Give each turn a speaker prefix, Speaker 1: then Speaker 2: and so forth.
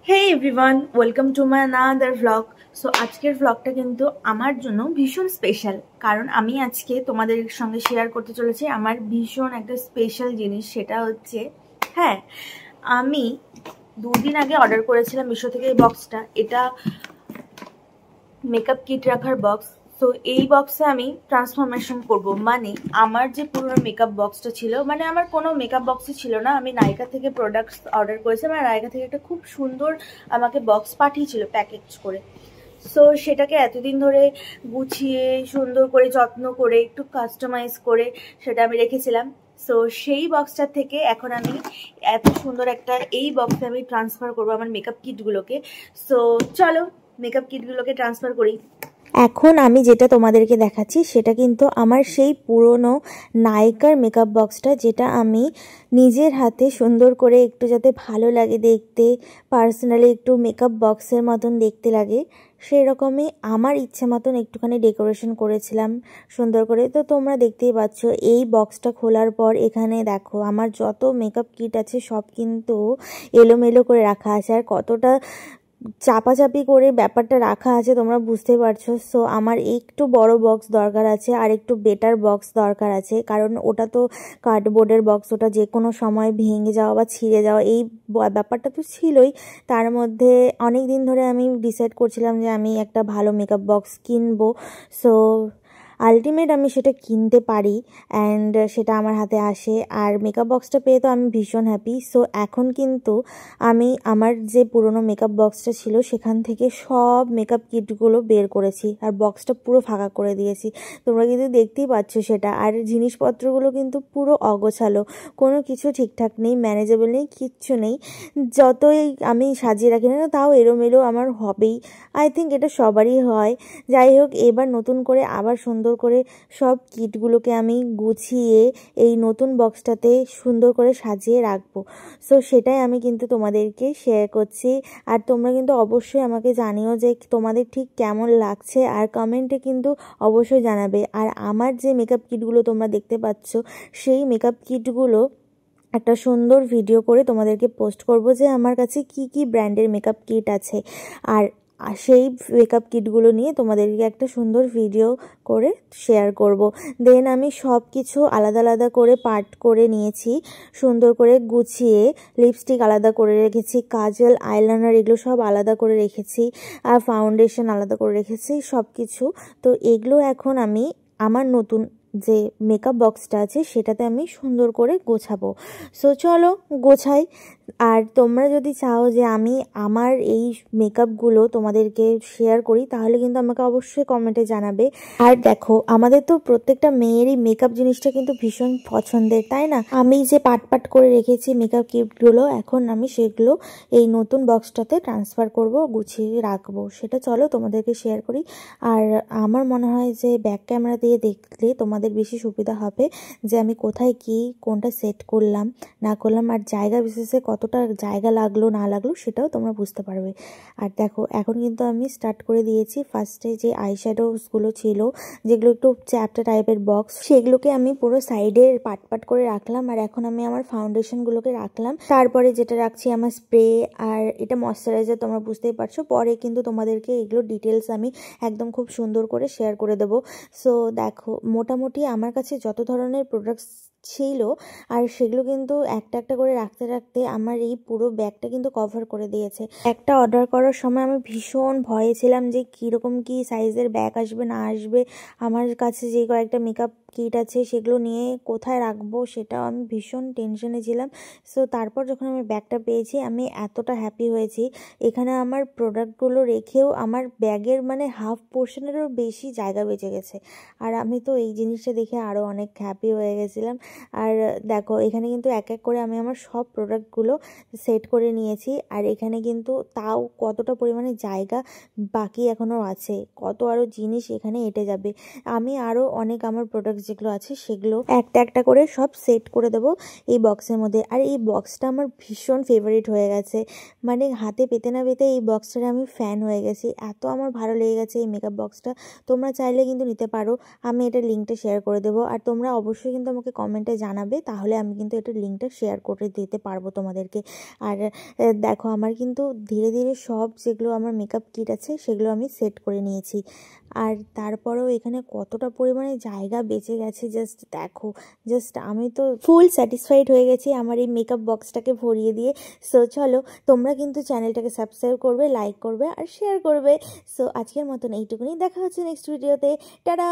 Speaker 1: Hey everyone, welcome to my another vlog. So আজকের vlogটা কিন্তু আমার জন্য ভীষণ স্পেশাল, কারণ আমি আজকে তোমাদের সঙ্গে শেয়ার করতে চলেছি আমার ভীষণ একটা স্পেশাল জিনিস। সেটা হচ্ছে আমি দুদিন আগে অর্ডার করেছিলাম মিশো থেকে এই বক্সটা। এটা মেকআপ কিট রাখার বক্স। তো এই বক্সে আমি ট্রান্সফরমেশন করব, মানে আমার যে পুরো মেকআপ বক্সটা ছিল, মানে আমার কোনো মেকআপ বক্সই ছিল না। আমি নাইকা থেকে প্রোডাক্টস অর্ডার করেছিলাম, আর নাইকা থেকে একটা খুব সুন্দর আমাকে বক্স পাঠিয়েছিল প্যাকেজ করে। সো সেটাকে এতদিন ধরে গুছিয়ে সুন্দর করে যত্ন করে একটু কাস্টমাইজ করে সেটা আমি রেখেছিলাম। সো সেই বক্সটা থেকে এখন আমি এত সুন্দর একটা এই বক্সে আমি ট্রান্সফার করবো আমার মেকআপ কিটগুলোকে। সো চলো মেকআপ কিটগুলোকে ট্রান্সফার করি। এখন আমি যেটা তোমাদেরকে দেখাচ্ছি সেটা কিন্তু আমার সেই পুরনো নাইকার মেকআপ বক্সটা, যেটা আমি নিজের হাতে সুন্দর করে একটু যাতে ভালো লাগে দেখতে, পার্সোনালি একটু মেকআপ বক্সের মতন দেখতে লাগে, সেই রকমই আমার ইচ্ছে মতন একটুখানি ডেকোরেশন করেছিলাম সুন্দর করে। তো তোমরা দেখতেই পাচ্ছ এই বক্সটা খোলার পর এখানে দেখো আমার যত মেকআপ কিট আছে সব কিন্তু এলোমেলো করে রাখা আছে, আর কতটা চাপাচাপি করে ব্যাপারটা রাখা আছে তোমরা বুঝতে পারছো। সো আমার একটু বড় বক্স দরকার আছে, আর একটু বেটার বক্স দরকার আছে, কারণ ওটা তো কার্ডবোর্ডের বক্স, ওটা যে কোনো সময় ভেঙে যাওয়া বা ছিঁড়ে যাওয়া এই ব্যাপারটা তো ছিলই। তার মধ্যে অনেক দিন ধরে আমি ডিসাইড করছিলাম যে আমি একটা ভালো মেকআপ বক্স কিনবো। সো আলটিমেট আমি সেটা কিনতে পারি অ্যান্ড সেটা আমার হাতে আসে, আর মেকআপ বক্সটা পেয়ে তো আমি ভীষণ হ্যাপি। সো এখন কিন্তু আমি আমার যে পুরনো মেকআপ বক্সটা ছিল সেখান থেকে সব মেকআপ কিটগুলো বের করেছি, আর বক্সটা পুরো ফাঁকা করে দিয়েছি। তোমরা কিন্তু দেখতেই পাচ্ছ সেটা। আর জিনিসপত্রগুলো কিন্তু পুরো অগোছালো, কোনো কিছু ঠিকঠাক নেই, ম্যানেজেবল নেই, কিচ্ছু নেই। যতই আমি সাজিয়ে রাখি না তাও এলোমেলো আমার হবেই। আই থিঙ্ক এটা সবারই হয়। যাই হোক, এবার নতুন করে আবার সুন্দর করে সব কিটগুলোকে আমি গুছিয়ে এই নতুন বক্সটাতে সুন্দর করে সাজিয়ে রাখবো। সো সেটাই আমি কিন্তু তোমাদেরকে শেয়ার করছি, আর তোমরা কিন্তু অবশ্যই আমাকে জানিও যে তোমাদের ঠিক কেমন লাগছে, আর কমেন্টে কিন্তু অবশ্যই জানাবে। আর আমার যে মেকআপ কিটগুলো তোমরা দেখতে পাচ্ছ সেই মেকআপ কিটগুলো একটা সুন্দর ভিডিও করে তোমাদেরকে পোস্ট করব যে আমার কাছে কি কি ব্র্যান্ডের মেকআপ কিট আছে, আর সেই মেকআপ কিটগুলো নিয়ে তোমাদেরকে একটা সুন্দর ভিডিও করে শেয়ার করব। দেন আমি সব কিছু আলাদা আলাদা করে পার্ট করে নিয়েছি, সুন্দর করে গুছিয়ে লিপস্টিক আলাদা করে রেখেছি, কাজল, আইলাইনার এগুলো সব আলাদা করে রেখেছি, আর ফাউন্ডেশন আলাদা করে রেখেছি সব কিছু। তো এগুলো এখন আমি আমার নতুন যে মেকআপ বক্সটা আছে সেটাতে আমি সুন্দর করে গোছাবো। সো চলো গোছাই। আর তোমরা যদি চাও যে আমি আমার এই মেকআপগুলো তোমাদেরকে শেয়ার করি তাহলে কিন্তু আমাকে অবশ্যই কমেন্টে জানাবে। আর দেখো, আমাদের তো প্রত্যেকটা মেয়েরই মেকআপ জিনিসটা কিন্তু ভীষণ পছন্দের, তাই না? আমি যে পাট করে রেখেছি মেকআপ কিটগুলো, এখন আমি সেগুলো এই নতুন বক্সটাতে ট্রান্সফার করব, গুছিয়ে রাখবো। সেটা চলো তোমাদেরকে শেয়ার করি। আর আমার মনে হয় যে ব্যাক ক্যামেরা দিয়ে দেখলে তোমাদের বেশি সুবিধা হবে যে আমি কোথায় কি কোনটা সেট করলাম না করলাম, আর জায়গা বিশেষে কতটা জায়গা লাগলো না লাগলো সেটাও তোমরা বুঝতে পারবে। আর দেখো, এখন কিন্তু আমি স্টার্ট করে দিয়েছি। ফার্স্টে যে আইশ্যাডোসগুলো ছিল, যেগুলো একটু চ্যাপ্টা টাইপের বক্স, সেগুলোকে আমি পুরো সাইডে পাট করে রাখলাম, আর এখন আমি আমার ফাউন্ডেশনগুলোকে রাখলাম। তারপরে যেটা রাখছি আমার স্প্রে, আর এটা ময়শ্চারাইজার, তোমরা বুঝতেই পারছো। পরে কিন্তু তোমাদেরকে এগুলো ডিটেলস আমি একদম খুব সুন্দর করে শেয়ার করে দেবো। সো দেখো, মোটামুটি আমার কাছে যত ধরনের প্রোডাক্টস ছিল, আর সেগুলো কিন্তু একটা একটা করে রাখতে রাখতে আমার এই পুরো ব্যাগটা কিন্তু কভার করে দিয়েছে। একটা অর্ডার করার সময় আমি ভীষণ ভয়ে ছিলাম যে কীরকম কী সাইজের ব্যাগ আসবে না আসবে, আমার কাছে যে কয়েকটা মেকআপ কিট আছে সেগুলো নিয়ে কোথায় রাখবো সেটাও আমি ভীষণ টেনশনে ছিলাম। সো তারপর যখন আমি ব্যাগটা পেয়েছি আমি এতটা হ্যাপি হয়েছি। এখানে আমার প্রোডাক্টগুলো রেখেও আমার ব্যাগের মানে হাফ পোর্শনেরও বেশি জায়গা বেঁচে গেছে, আর আমি তো এই জিনিসটা দেখে আরও অনেক হ্যাপি হয়ে গেছিলাম। আর দেখো, এখানে কিন্তু এক এক করে আমি আমার সব প্রোডাক্টগুলো সেট করে নিয়েছি, আর এখানে কিন্তু তাও কতটা পরিমাণে জায়গা বাকি এখনও আছে, কত আরও জিনিস এখানে এঁটে যাবে। আমি আরও অনেক আমার প্রোডাক্ট প্রোডাক্ট যেগুলো আছে সেগুলো একটা একটা করে সব সেট করে দেবো এই বক্সের মধ্যে। আর এই বক্সটা আমার ভীষণ ফেভারিট হয়ে গেছে, মানে হাতে পেতে না পেতে এই বক্সটার আমি ফ্যান হয়ে গেছি, এত আমার ভালো লেগে গেছে এই মেকআপ বক্সটা। তোমরা চাইলে কিন্তু নিতে পারো, আমি এটার লিঙ্কটা শেয়ার করে দেবো। আর তোমরা অবশ্যই কিন্তু আমাকে কমেন্টে জানাবে, তাহলে আমি কিন্তু এটার লিঙ্কটা শেয়ার করে দিতে পারবো তোমাদেরকে। আর দেখো আমার কিন্তু ধীরে ধীরে সব যেগুলো আমার মেকআপ কিট আছে সেগুলো আমি সেট করে নিয়েছি। আর তারপরেও এখানে কতটা পরিমাণে জায়গা বেঁচে গেছে জাস্ট দেখো। জাস্ট আমি তো ফুল স্যাটিসফাইড হয়ে গেছি আমার এই মেকআপ বক্সটাকে ভরিয়ে দিয়ে। সো চলো, তোমরা কিন্তু চ্যানেলটাকে সাবস্ক্রাইব করবে, লাইক করবে আর শেয়ার করবে। সো আজকের মতন এইটুকুনি, দেখা হচ্ছে নেক্সট ভিডিওতে। টাটা।